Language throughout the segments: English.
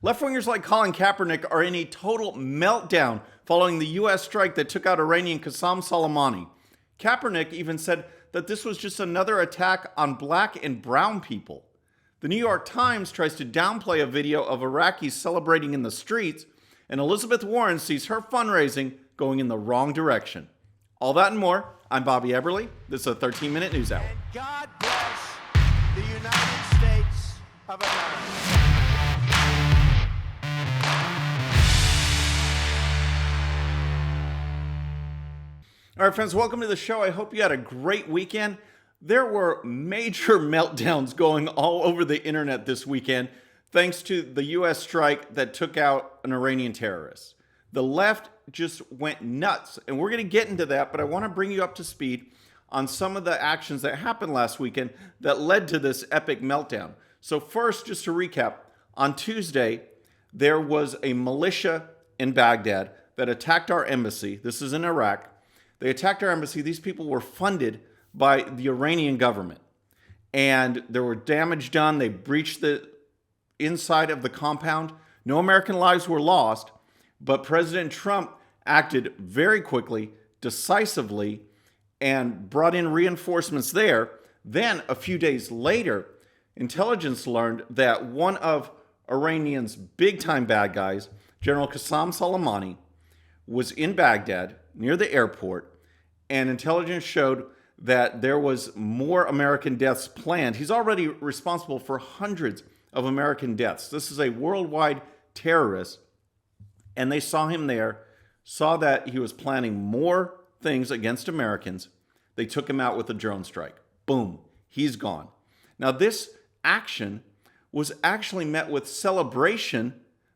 Leftwingers like Colin Kaepernick are in a total meltdown following the U.S. strike that took out Iranian Qassem Soleimani. Kaepernick even said that this was just another attack on black and brown people. The New York Times tries to downplay a video of Iraqis celebrating in the streets, and Elizabeth Warren sees her fundraising going in the wrong direction. All that and more. I'm Bobby Eberly. This is a 13-minute news hour. And God bless the United States of America. All right, friends, welcome to the show. I hope you had a great weekend. There were major meltdowns going all over the internet this weekend, thanks to the U.S. strike that took out an Iranian terrorist. The left just went nuts, and we're going to get into that, but I want to bring you up to speed on some of the actions that happened last weekend that led to this epic meltdown. So first, just to recap, on Tuesday, there was a militia in Baghdad that attacked our embassy. This is in Iraq. They attacked our embassy. These people were funded by the Iranian government. And there were damage done. They breached the inside of the compound. No American lives were lost, but President Trump acted very quickly, decisively, and brought in reinforcements there. Then, a few days later, intelligence learned that one of Iranian's big-time bad guys, General Qassem Soleimani, was in Baghdad near the airport, and intelligence showed that there was more American deaths planned. He's already responsible for hundreds of American deaths. This is a worldwide terrorist, and they saw him there, saw that he was planning more things against Americans. They took him out with a drone strike. Boom, he's gone. Now, this action was actually met with celebration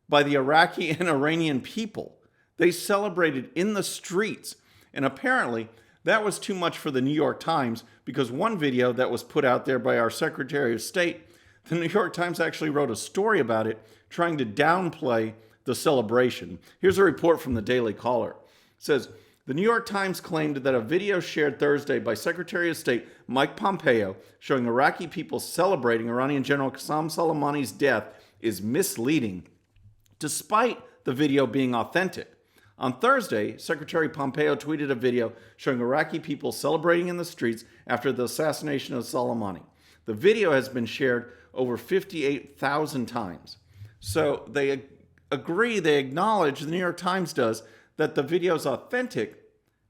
by the Iraqi and Iranian people. They celebrated in the streets, and apparently that was too much for the New York Times, because one video that was put out there by our Secretary of State, the New York Times actually wrote a story about it, trying to downplay the celebration. Here's a report from the Daily Caller. It says, the New York Times claimed that a video shared Thursday by Secretary of State Mike Pompeo showing Iraqi people celebrating Iranian General Qassem Soleimani's death is misleading, despite the video being authentic. On Thursday, Secretary Pompeo tweeted a video showing Iraqi people celebrating in the streets after the assassination of Soleimani. The video has been shared over 58,000 times. So they agree, they acknowledge, the New York Times does, that the video is authentic,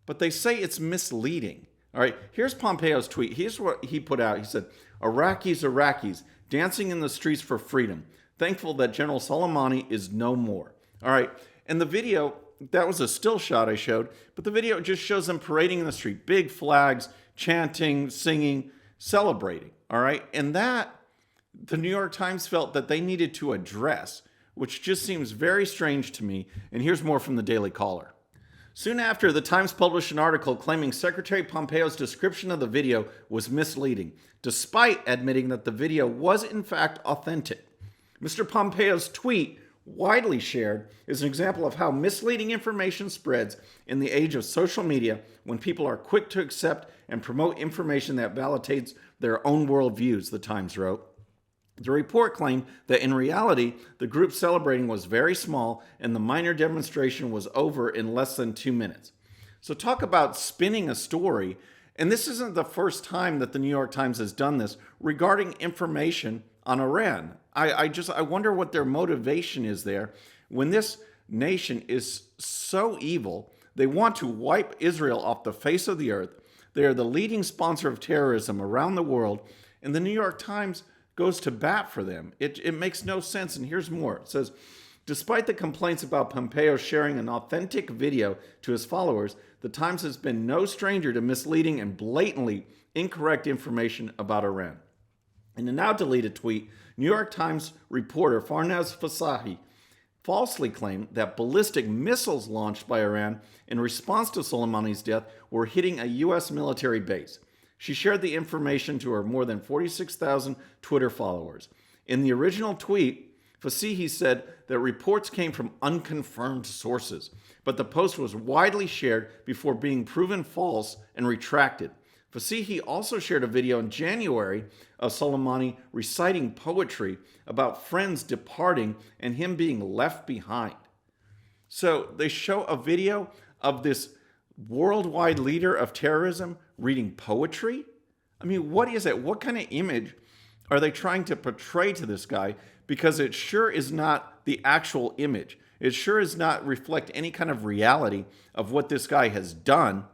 but they say it's misleading. All right, here's Pompeo's tweet. Here's what he put out. He said, Iraqis, dancing in the streets for freedom. Thankful that General Soleimani is no more. All right, and the video, that was a still shot I showed, but the video just shows them parading in the street, big flags, chanting, singing, celebrating, all right? And that, the New York Times felt that they needed to address, which just seems very strange to me. And here's more from the Daily Caller. Soon after, the Times published an article claiming Secretary Pompeo's description of the video was misleading, despite admitting that the video was in fact authentic. Mr. Pompeo's tweet, widely shared, is an example of how misleading information spreads in the age of social media when people are quick to accept and promote information that validates their own worldviews, the Times wrote. The report claimed that in reality, the group celebrating was very small and the minor demonstration was over in less than 2 minutes. So talk about spinning a story, and this isn't the first time that the New York Times has done this regarding information on Iran. I wonder what their motivation is there when this nation is so evil. They want to wipe Israel off the face of the earth. They are the leading sponsor of terrorism around the world, and the New York Times goes to bat for them. It makes no sense, and here's more. It says, despite the complaints about Pompeo sharing an authentic video to his followers, the Times has been no stranger to misleading and blatantly incorrect information about Iran. In a now deleted tweet, New York Times reporter Farnaz Fasahi falsely claimed that ballistic missiles launched by Iran in response to Soleimani's death were hitting a U.S. military base. She shared the information to her more than 46,000 Twitter followers. In the original tweet, Fasahi said that reports came from unconfirmed sources, but the post was widely shared before being proven false and retracted. Fasihi also shared a video in January of Soleimani reciting poetry about friends departing and him being left behind. So they show a video of this worldwide leader of terrorism reading poetry? I mean, what is it? What kind of image are they trying to portray to this guy? Because it sure is not the actual image. It sure does not reflect any kind of reality of what this guy has done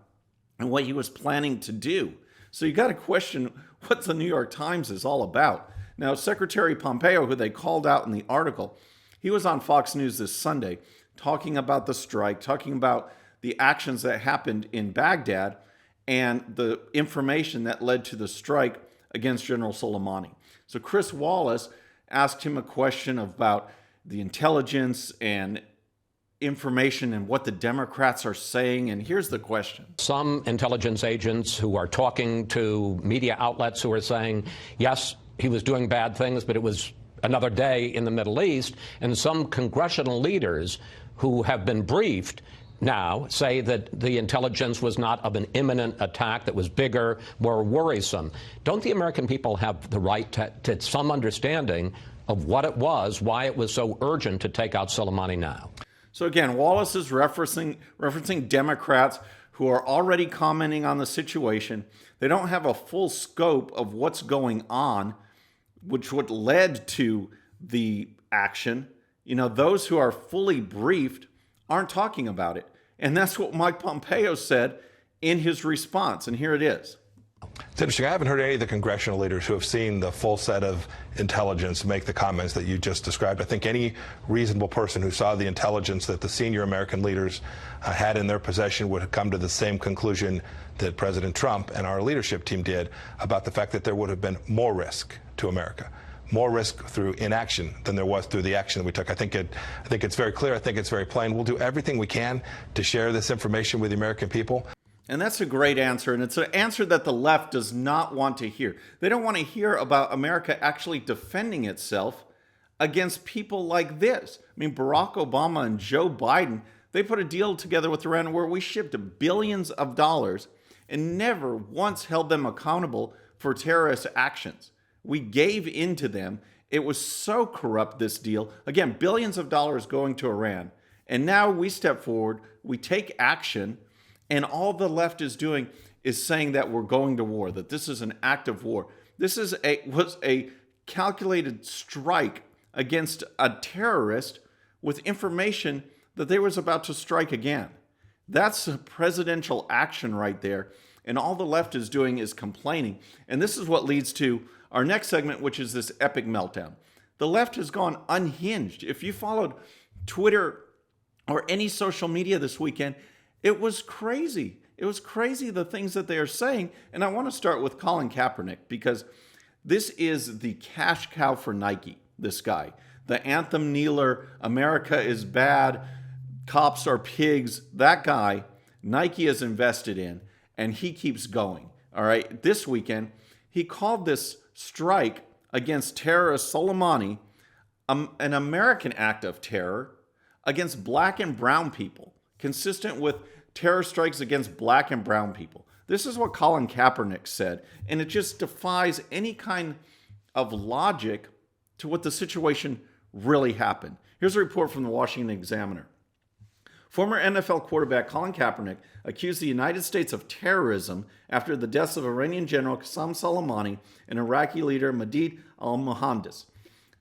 and what he was planning to do. So you got to question what the New York Times is all about. Now, Secretary Pompeo, who they called out in the article, he was on Fox News this Sunday talking about the strike, talking about the actions that happened in Baghdad and the information that led to the strike against General Soleimani. So Chris Wallace asked him a question about the intelligence and information and what the Democrats are saying. And here's the question. Some intelligence agents who are talking to media outlets who are saying, yes, he was doing bad things, but it was another day in the Middle East. And some congressional leaders who have been briefed now say that the intelligence was not of an imminent attack that was bigger, more worrisome. Don't the American people have the right to some understanding of what it was, why it was so urgent to take out Soleimani now? So again, Wallace is referencing Democrats who are already commenting on the situation. They don't have a full scope of what's going on, which what led to the action. You know, those who are fully briefed aren't talking about it. And that's what Mike Pompeo said in his response. And here it is. It's interesting. I haven't heard any of the congressional leaders who have seen the full set of intelligence make the comments that you just described. I think any reasonable person who saw the intelligence that the senior American leaders had in their possession would have come to the same conclusion that President Trump and our leadership team did about the fact that there would have been more risk to America. More risk through inaction than there was through the action that we took. I think it's very clear. I think it's very plain. We'll do everything we can to share this information with the American people. And that's a great answer. And it's an answer that the left does not want to hear. They don't want to hear about America actually defending itself against people like this. I mean, Barack Obama and Joe Biden, they put a deal together with Iran where we shipped billions of dollars and never once held them accountable for terrorist actions. We gave in to them. It was so corrupt, this deal. Again, billions of dollars going to Iran. And now we step forward, we take action, and all the left is doing is saying that we're going to war, that this is an act of war. This was a calculated strike against a terrorist with information that they was about to strike again. That's a presidential action right there. And all the left is doing is complaining. And this is what leads to our next segment, which is this epic meltdown. The left has gone unhinged. If you followed Twitter or any social media this weekend, it was crazy. It was crazy the things that they are saying. And I want to start with Colin Kaepernick because this is the cash cow for Nike, this guy. The anthem kneeler, America is bad, cops are pigs, that guy, Nike is invested in, and he keeps going. All right, this weekend, he called this strike against terrorist Soleimani an American act of terror against black and brown people, consistent with terror strikes against black and brown people. This is what Colin Kaepernick said, and it just defies any kind of logic to what the situation really happened. Here's a report from the Washington Examiner. Former NFL quarterback Colin Kaepernick accused the United States of terrorism after the deaths of Iranian General Qassem Soleimani and Iraqi leader Mahdi al-Mohandes.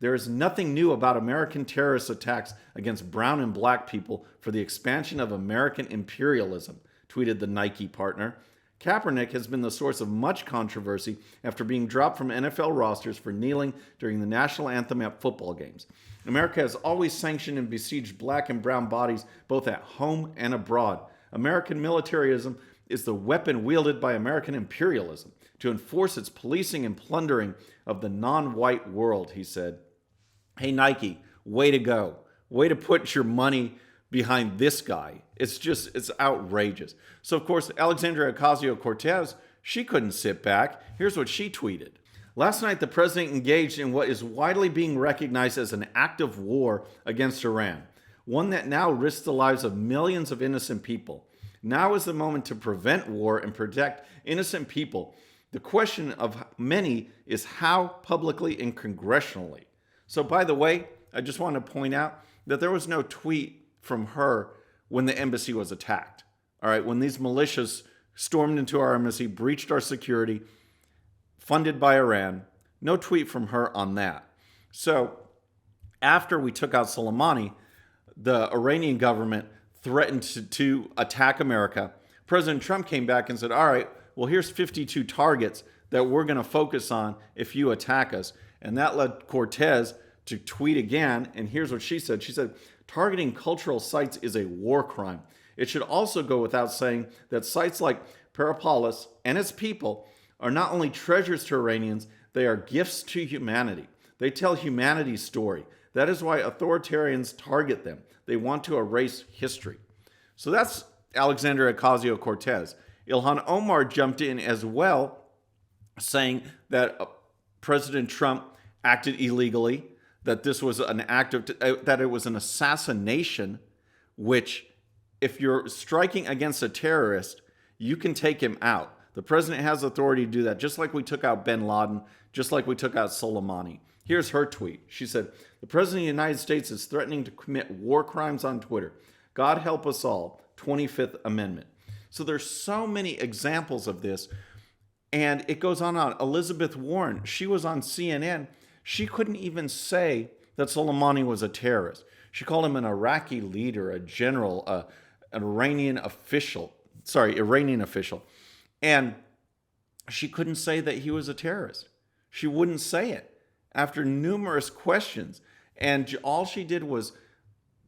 There is nothing new about American terrorist attacks against brown and black people for the expansion of American imperialism, tweeted the Nike partner. Kaepernick has been the source of much controversy after being dropped from NFL rosters for kneeling during the national anthem at football games. America has always sanctioned and besieged black and brown bodies both at home and abroad. American militarism is the weapon wielded by American imperialism to enforce its policing and plundering of the non-white world, he said. Hey, Nike, way to go. Way to put your money behind this guy. It's outrageous. So, of course, Alexandria Ocasio-Cortez, she couldn't sit back. Here's what she tweeted. Last night, the president engaged in what is widely being recognized as an act of war against Iran, one that now risks the lives of millions of innocent people. Now is the moment to prevent war and protect innocent people. The question of many is how publicly and congressionally. So, by the way, I just want to point out that there was no tweet from her when the embassy was attacked. All right, when these militias stormed into our embassy, breached our security, funded by Iran, no tweet from her on that. So, after we took out Soleimani, the Iranian government threatened to attack America. President Trump came back and said, all right, well, here's 52 targets that we're going to focus on if you attack us. And that led Cortez to tweet again. And here's what she said. She said, targeting cultural sites is a war crime. It should also go without saying that sites like Peripolis and its people are not only treasures to Iranians, they are gifts to humanity. They tell humanity's story. That is why authoritarians target them. They want to erase history. So that's Alexandria Ocasio-Cortez. Ilhan Omar jumped in as well, saying that President Trump acted illegally, that this was an act of, that it was an assassination, which if you're striking against a terrorist, you can take him out. The president has authority to do that, just like we took out bin Laden, just like we took out Soleimani. Here's her tweet. She said, the president of the United States is threatening to commit war crimes on Twitter. God help us all. 25th Amendment. So there's so many examples of this. And it goes on. Elizabeth Warren, she was on CNN. She couldn't even say that Soleimani was a terrorist. She called him an Iraqi leader, a general, an Iranian official. And she couldn't say that he was a terrorist. She wouldn't say it after numerous questions. And all she did was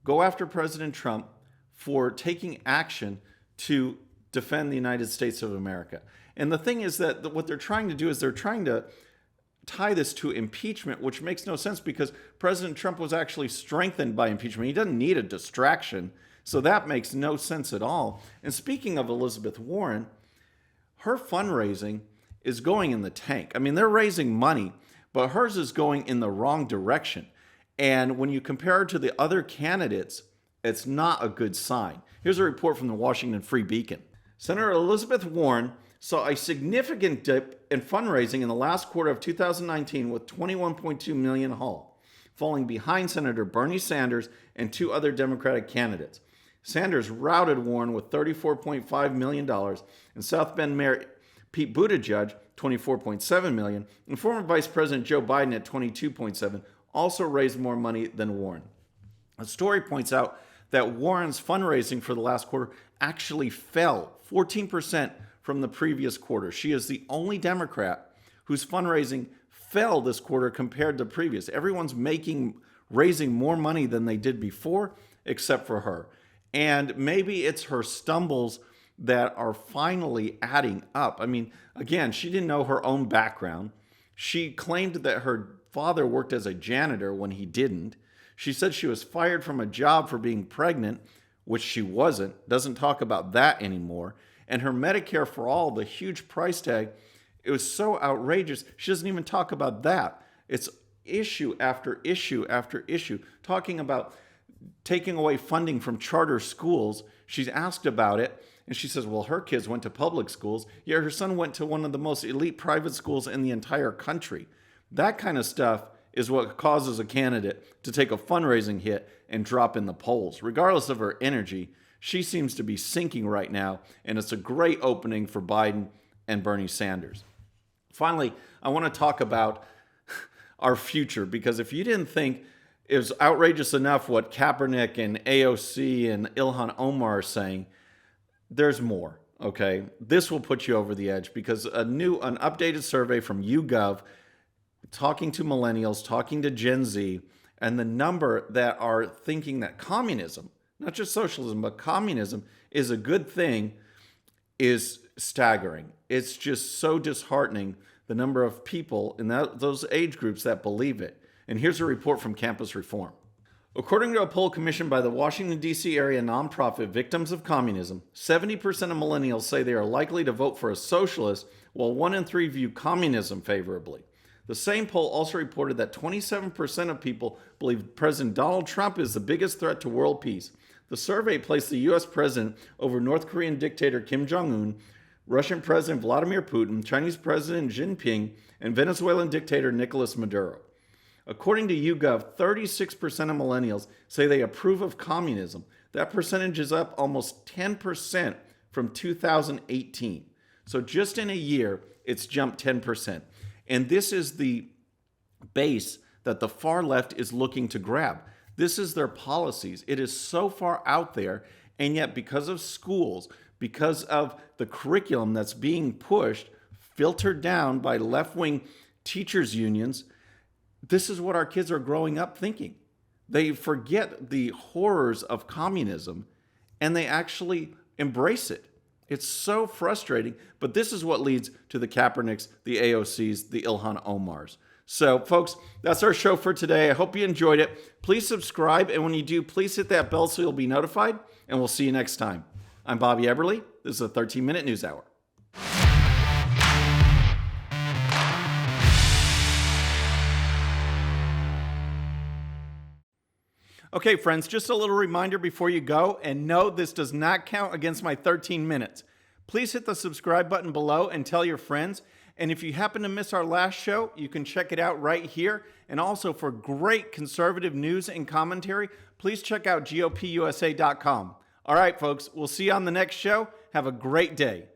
go after President Trump for taking action to defend the United States of America. And the thing is that what they're trying to do is they're trying to tie this to impeachment, which makes no sense because President Trump was actually strengthened by impeachment. He doesn't need a distraction. So that makes no sense at all. And speaking of Elizabeth Warren, her fundraising is going in the tank. I mean, they're raising money, but hers is going in the wrong direction. And when you compare her to the other candidates, it's not a good sign. Here's a report from the Washington Free Beacon. Senator Elizabeth Warren saw a significant dip in fundraising in the last quarter of 2019 with $21.2 million haul, falling behind Senator Bernie Sanders and two other Democratic candidates. Sanders routed Warren with $34.5 million, and South Bend Mayor Pete Buttigieg, $24.7 million, and former Vice President Joe Biden at $22.7 million, also raised more money than Warren. The story points out that Warren's fundraising for the last quarter actually fell 14% from the previous quarter. She is the only Democrat whose fundraising fell this quarter compared to previous. Everyone's raising more money than they did before, except for her. And maybe it's her stumbles that are finally adding up. I mean, again, she didn't know her own background. She claimed that her father worked as a janitor when he didn't. She said she was fired from a job for being pregnant, which she wasn't. Doesn't talk about that anymore. And her Medicare for All, the huge price tag, it was so outrageous. She doesn't even talk about that. It's issue after issue after issue, talking about taking away funding from charter schools. She's asked about it, and she says, well, her kids went to public schools, yet her son went to one of the most elite private schools in the entire country. That kind of stuff is what causes a candidate to take a fundraising hit and drop in the polls. Regardless of her energy, she seems to be sinking right now, and it's a great opening for Biden and Bernie Sanders. Finally, I want to talk about our future, because if you didn't think it was outrageous enough what Kaepernick and AOC and Ilhan Omar are saying, there's more, okay? This will put you over the edge, because an updated survey from YouGov, talking to millennials, talking to Gen Z, and the number that are thinking that communism, not just socialism, but communism is a good thing, is staggering. It's just so disheartening, the number of people in those age groups that believe it. And here's a report from Campus Reform. According to a poll commissioned by the Washington, D.C. area nonprofit Victims of Communism, 70% of millennials say they are likely to vote for a socialist, while 1 in 3 view communism favorably. The same poll also reported that 27% of people believe President Donald Trump is the biggest threat to world peace. The survey placed the U.S. president over North Korean dictator Kim Jong-un, Russian President Vladimir Putin, Chinese President Xi Jinping, and Venezuelan dictator Nicolas Maduro. According to YouGov, 36% of millennials say they approve of communism. That percentage is up almost 10% from 2018. So just in a year, it's jumped 10%. And this is the base that the far left is looking to grab. This is their policies. It is so far out there, and yet because of schools, because of the curriculum that's being pushed, filtered down by left-wing teachers' unions, this is what our kids are growing up thinking. They forget the horrors of communism, and they actually embrace it. It's so frustrating, but this is what leads to the Kaepernicks, the AOCs, the Ilhan Omars. So, folks, that's our show for today. I hope you enjoyed it. Please subscribe, and when you do, please hit that bell so you'll be notified, and we'll see you next time. I'm Bobby Eberle. This is a 13-minute news hour. Okay, friends, just a little reminder before you go, and no, this does not count against my 13 minutes. Please hit the subscribe button below and tell your friends. And if you happen to miss our last show, you can check it out right here. And also for great conservative news and commentary, please check out GOPUSA.com. All right, folks, we'll see you on the next show. Have a great day.